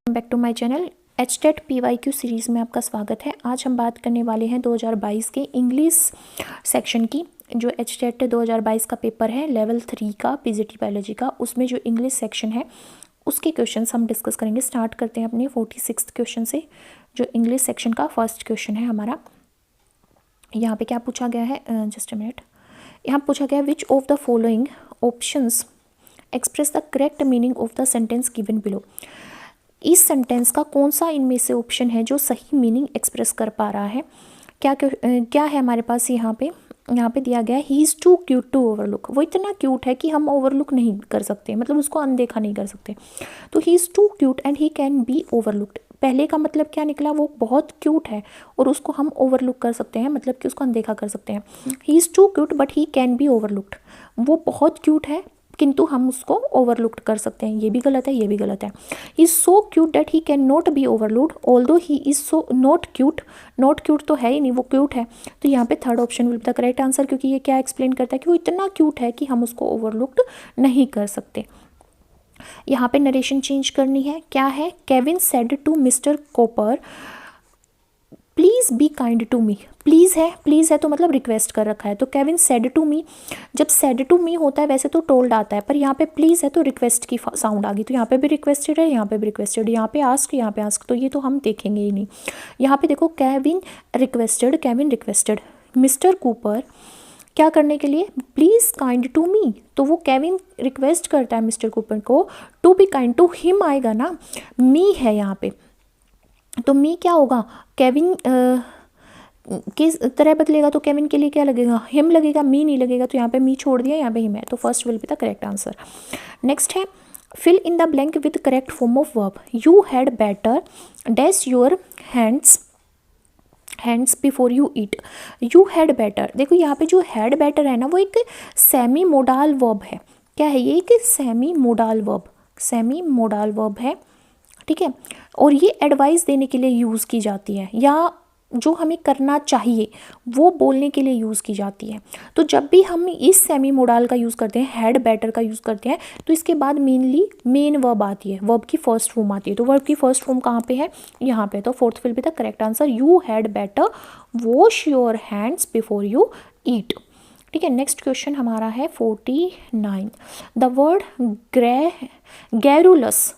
Back to my channel HTET PYQ series में आपका स्वागत है। आज हम बात करने वाले हैं 2022 के इंग्लिश सेक्शन की। जो HTET 2022 का पेपर है लेवल 3 का PGT बायोलॉजी का, उसमें जो इंग्लिश सेक्शन है उसके क्वेश्चंस हम डिस्कस करेंगे। स्टार्ट करते हैं अपने 46 क्वेश्चन से। जो इंग्लिश सेक्शन का फर्स्ट क्वेश्चन है हमारा, यहाँ पे क्या पूछा गया है, जस्ट अ मिनट। यहाँ पूछा गया विच of the following options express the correct meaning of the sentence given below. इस सेंटेंस का कौन सा इनमें से ऑप्शन है जो सही मीनिंग एक्सप्रेस कर पा रहा है। क्या है हमारे पास यहाँ पे दिया गया है, he is too cute to overlook. वो इतना क्यूट है कि हम ओवरलुक नहीं कर सकते, मतलब उसको अनदेखा नहीं कर सकते। तो he is too cute and he can be overlooked. पहले का मतलब क्या निकला, वो बहुत क्यूट है और उसको हम ओवरलुक कर सकते हैं, मतलब कि उसको अनदेखा कर सकते हैं। He is too cute but he can be overlooked. वो बहुत क्यूट है किंतु हम उसको ओवरलुक्ड कर सकते हैं। ये भी गलत है, ये भी गलत है। He is so cute that he can not be overlooked although he is so not cute. Not cute तो है ही नहीं, वो क्यूट है। तो यहाँ पे third option will be the correct answer, क्योंकि ये क्या एक्सप्लेन करता है कि वो इतना क्यूट है कि हम उसको ओवरलुक्ड नहीं कर सकते। यहाँ पे नरेशन चेंज करनी है। क्या है, Kevin said to mister Copper please be kind to me. Please है तो मतलब रिक्वेस्ट कर रखा है। तो केविन सेड टू मी, जब सेड टू मी होता है वैसे तो टोल्ड आता है, पर यहाँ पे प्लीज़ है तो रिक्वेस्ट की साउंड आ गई। तो यहाँ पे भी रिक्वेस्टेड है, यहाँ पे भी रिक्वेस्टेड, यहाँ पे आस्क, तो ये तो हम देखेंगे ही नहीं। यहाँ पे देखो केविन रिक्वेस्टेड मिस्टर कूपर क्या करने के लिए, प्लीज़ काइंड टू मी। तो वो केविन रिक्वेस्ट करता है मिस्टर कूपर को to be kind to him आएगा ना, मी है यहाँ पे। तो मी क्या होगा, केविन किस तरह बदलेगा, तो केविन के लिए क्या लगेगा, हिम लगेगा, मी नहीं लगेगा। तो यहाँ पे मी छोड़ दिया, यहाँ पे हिम है। तो first will be the correct answer. Next है fill in the blank with correct form of verb. You had better dash your hands before you eat. You had better, देखो यहाँ पे जो हैड बेटर है ना, वो एक सेमी मोडाल वर्ब है। क्या है ये, एक सेमी मोडाल वर्ब है, ठीक है। और ये एडवाइस देने के लिए यूज़ की जाती है, या जो हमें करना चाहिए वो बोलने के लिए यूज़ की जाती है। तो जब भी हम इस सेमी मोडाल का यूज़ करते हैं, हैड बेटर का यूज़ करते हैं, तो इसके बाद मेनली मेन वर्ब आती है, वर्ब की फर्स्ट फॉर्म आती है। तो वर्ब की फर्स्ट फॉर्म कहाँ पे है, यहाँ पे। तो fourth will be the correct answer, you had better wash your hands before you ईट, ठीक है। नेक्स्ट क्वेश्चन हमारा है 49। The word garrulous,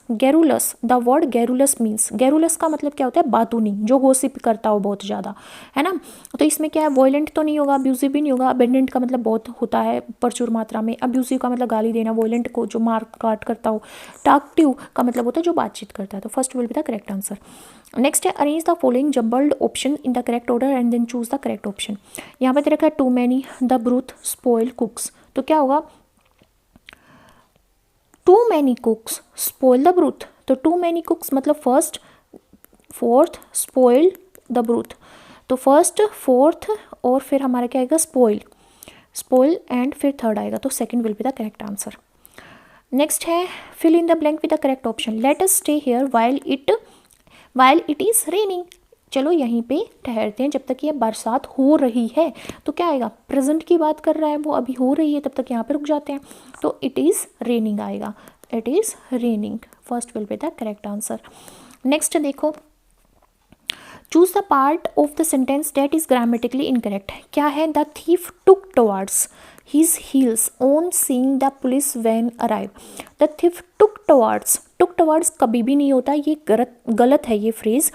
the word garrulous means, garrulous का मतलब क्या होता है, बातूनी, जो गॉसिप करता हो बहुत ज़्यादा, है ना। तो इसमें क्या है, वॉयलेंट तो नहीं होगा, अब्यूजिव भी नहीं होगा। अबेंडेंट का मतलब बहुत होता है प्रचुर मात्रा में, अब्यूजिव का मतलब गाली देना, वॉयलेंट को जो मार काट करता हो, टाक्टिव का मतलब होता है जो बातचीत करता है। तो first will be the correct answer. Next है arrange the following jumbled option in the correct order and then choose the correct option. यहाँ पे दे रखा है too many, the broth, spoil, cooks. तो क्या होगा, too many cooks spoil the broth. तो टू मैनी कुक्स मतलब first, fourth, spoil the broth. तो फर्स्ट, फोर्थ और फिर हमारा क्या आएगा, स्पॉइल एंड फिर थर्ड आएगा। तो second will be the correct answer. Next है fill in the blank with the correct option. Let us stay here while it is raining. चलो यहीं पे ठहरते हैं जब तक ये बरसात हो रही है। तो क्या आएगा, प्रेजेंट की बात कर रहा है, वो अभी हो रही है, तब तक यहाँ पे रुक जाते हैं। तो इट इज़ रेनिंग आएगा, it is raining. First will be the correct answer. Next देखो, choose the part of the sentence that is grammatically incorrect. क्या है, the thief took towards his heels on seeing the police van arrive. The thief took towards कभी भी नहीं होता, ये गलत है। ये फ्रेज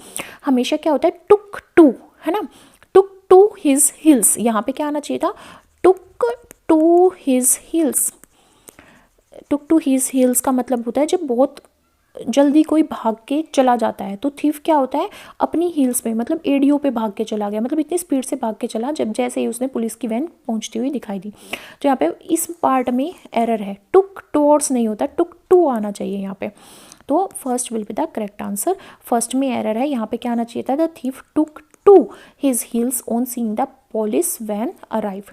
हमेशा क्या होता है, टुक टू, है ना, टुक टू हिज हील्स। यहाँ पे क्या आना चाहिए था, took to his heels. Took to his heels का मतलब होता है जब बहुत जल्दी कोई भाग के चला जाता है। तो थीफ क्या होता है, अपनी हील्स पे, मतलब एडियो पे भाग के चला गया, मतलब इतनी स्पीड से भाग के चला जब जैसे ही उसने पुलिस की वैन पहुंचती हुई दिखाई दी। तो यहाँ पे इस पार्ट में एरर है, टुक टुवर्ड्स नहीं होता, टुक टू आना चाहिए यहाँ पे। तो first will be the correct answer. First में एरर है, यहाँ पे क्या आना चाहिए था, the thief took to his heels on seeing the police van arrive.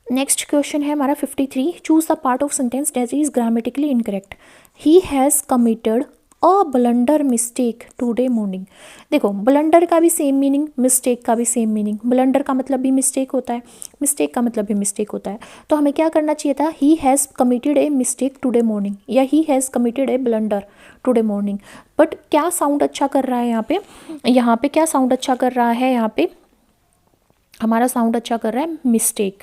Next question है हमारा 53। Choose the part of sentence that is grammatically incorrect. He has committed a blunder mistake today morning. देखो blunder का भी same meaning, mistake का भी same meaning. Blunder का मतलब भी मिस्टेक होता है, मिस्टेक का मतलब भी मिस्टेक होता है। तो हमें क्या करना चाहिए था, he has committed a mistake today morning या he has committed a blunder today morning. But क्या साउंड अच्छा कर रहा है यहाँ पे क्या साउंड अच्छा कर रहा है, यहाँ पे हमारा साउंड अच्छा कर रहा है मिस्टेक।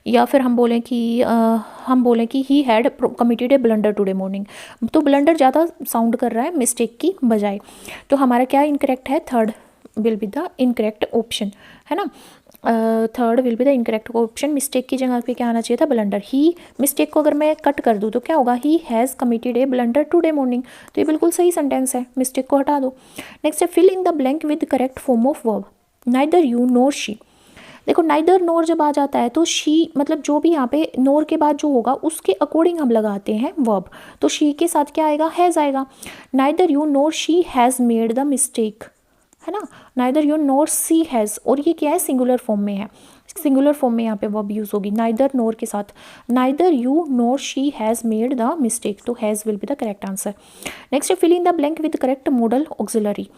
या फिर हम बोलें कि he had committed a blunder today morning, तो ब्लंडर ज़्यादा साउंड कर रहा है मिस्टेक की बजाय। तो हमारा क्या इनकरेक्ट है, third will be the incorrect option, है ना। Third will be the incorrect option. Mistake की जगह पे क्या आना चाहिए था, ब्लंडर। ही मिस्टेक को अगर मैं कट कर दूँ तो क्या होगा, ही has committed a blunder today morning. तो ये बिल्कुल सही सेंटेंस है, मिस्टेक को हटा दो। नेक्स्ट है fill in the blank with correct form of verb. Neither you nor she. देखो नाइदर नोर जब आ जाता है तो शी मतलब जो भी यहाँ पे नोर के बाद जो होगा उसके अकॉर्डिंग हम लगाते हैं वर्ब। तो शी के साथ क्या आएगा, हैज़ आएगा। Neither you nor she has made the mistake, है ना। Neither you nor she has, और ये क्या है, सिंगुलर फॉर्म में है, सिंगुलर फॉर्म में यहाँ पे वर्ब यूज़ होगी नाइदर नोर के साथ। Neither you nor she has made the mistake, तो has will be the correct answer. Next fill in the blank with correct modal auxiliary.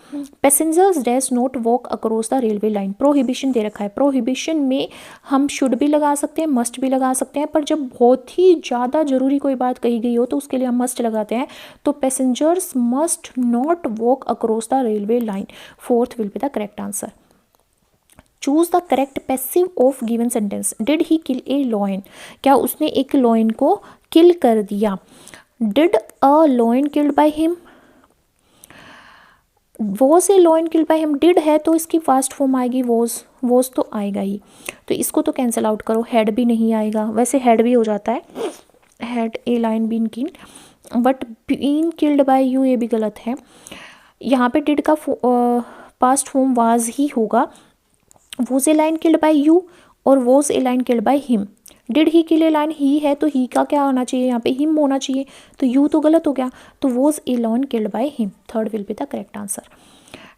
Passengers dash not walk across the railway line. Prohibition दे रखा है, prohibition में हम should भी लगा सकते हैं, मस्ट भी लगा सकते हैं, पर जब बहुत ही ज़्यादा ज़रूरी कोई बात कही गई हो तो उसके लिए हम मस्ट लगाते हैं। तो passengers must not walk across the railway line, fourth will be the correct answer. Choose the correct passive of given sentence. Did he kill A lion, क्या उसने एक लॉयन को किल कर दिया। Did a lion killed by him, was a lion killed by him. Did है तो इसकी fast form आएगी वॉज तो आएगा ही, तो इसको तो कैंसिल आउट करो। हैड भी नहीं आएगा, वैसे हैड भी हो जाता है, had a lion been killed, but been killed by you ये भी गलत है। यहाँ पे डिड का पास्ट फॉर्म वाज ही होगा। Was a lion killed by you और was a lion killed by him. Did he kill a lion, he है तो ही का क्या होना चाहिए, यहाँ पे हिम होना चाहिए, तो यू तो गलत हो गया। तो was a lion killed by him, third will be the correct answer.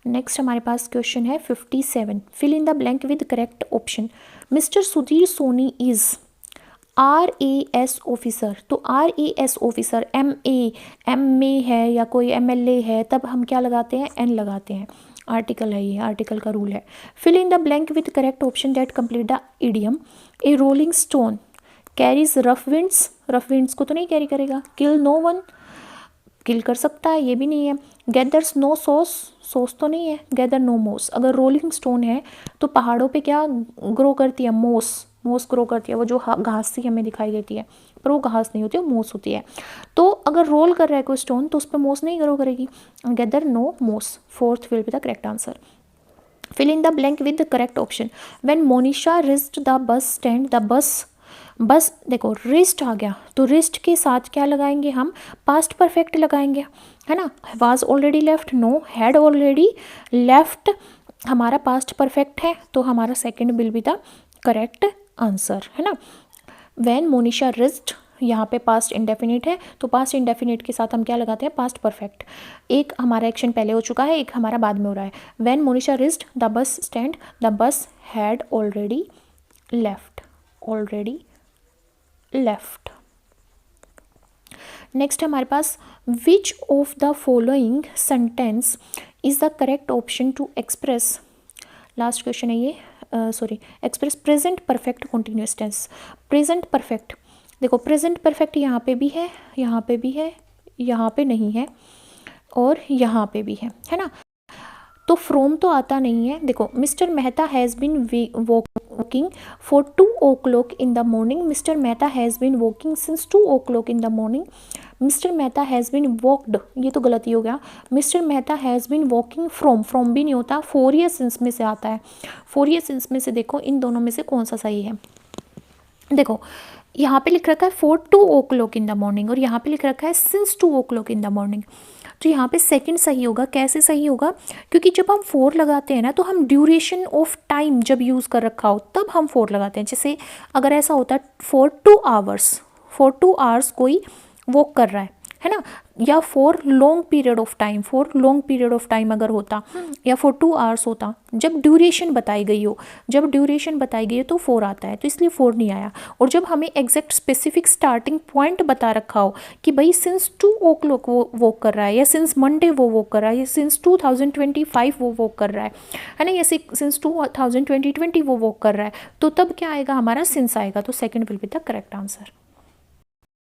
Next हमारे पास क्वेश्चन है 57। Fill in the blank with correct option. Mister Sudhir Soni is RAS officer. तो RAS ऑफिसर एम में है या कोई MLA है, तब हम क्या लगाते हैं, N लगाते हैं। आर्टिकल है, ये आर्टिकल का रूल है। Fill in the blank with correct option that complete the idiom. A rolling stone carries rough winds, rough winds को तो नहीं कैरी करेगा। किल नो वन, किल कर सकता है, ये भी नहीं है। गैदर्स नो सोस, सोस तो नहीं है। गैदर नो मोस, अगर रोलिंग स्टोन है तो पहाड़ों पे क्या ग्रो करती है, मोस ग्रो करती है, वो जो घास सी हमें दिखाई देती है, पर वो घास नहीं होती, वो मोस होती है। तो अगर रोल कर रहा है कोई स्टोन तो उस पर मोस नहीं ग्रो करेगी। Gather no moss, fourth will be the correct answer. Fill in the blank with the correct option. When Monisha reached the bus stand, the bus देखो रिस्ट आ गया तो रिस्ट के साथ क्या लगाएंगे हम, पास्ट परफेक्ट लगाएंगे, है ना। Was already left, no. Had already left, हमारा पास्ट परफेक्ट है, तो हमारा second will be the correct answer, है ना। व्हेन मोनिशा रिस्ट, यहाँ पे पास्ट इंडेफिनिट है, तो पास्ट इंडेफिनिट के साथ हम क्या लगाते हैं, पास्ट परफेक्ट। एक हमारा एक्शन पहले हो चुका है, एक हमारा बाद में हो रहा है। When Monisha reached the bus stand, the bus had already left, already left. Next हमारे पास which of the following sentence is the correct option to express, last question है ये, express present perfect continuous tense. Present perfect, देखो present perfect यहाँ पे भी है, यहाँ पे भी है, यहाँ पे नहीं है, और यहाँ पे भी है ना। तो फ्रॉम तो आता नहीं है। देखो mister Mehta has been walking for 2 o'clock in the morning. Mister Mehta has been walking since 2 o'clock in the morning. Mister Mehta has been walked, ये तो गलती हो गया। Mister Mehta has been walking from भी नहीं होता, 4 years सिंस में से आता है। 4 years सिंस में से देखो इन दोनों में से कौन सा सही है। देखो यहाँ पे लिख रखा है for 2 o'clock in the morning और यहाँ पे लिख रखा है since 2 o'clock in the morning. तो यहाँ पे सेकंड सही होगा। कैसे सही होगा, क्योंकि जब हम 4 लगाते हैं ना तो हम ड्यूरेशन ऑफ टाइम जब यूज़ कर रखा हो तब हम 4 लगाते हैं। जैसे अगर ऐसा होता है फॉर 2 hours, फॉर 2 hours कोई वॉक कर रहा है है ना, या for long period of time, for long period of time अगर होता, या फॉर 2 आवर्स होता, जब ड्यूरेशन बताई गई हो, जब ड्यूरेशन बताई गई है तो 4 आता है, तो इसलिए 4 नहीं आया। और जब हमें एग्जैक्ट स्पेसिफिक स्टार्टिंग पॉइंट बता रखा हो कि भाई सिंस 2 o'clock वो वॉक कर रहा है, या सिंस मंडे वो वॉक कर रहा है, या सिंस 2025 वो वॉक कर रहा है ना, या सिंस 2020 वो वॉक कर रहा है, तो तब क्या आएगा, हमारा सिंस आएगा। तो second will be the correct answer.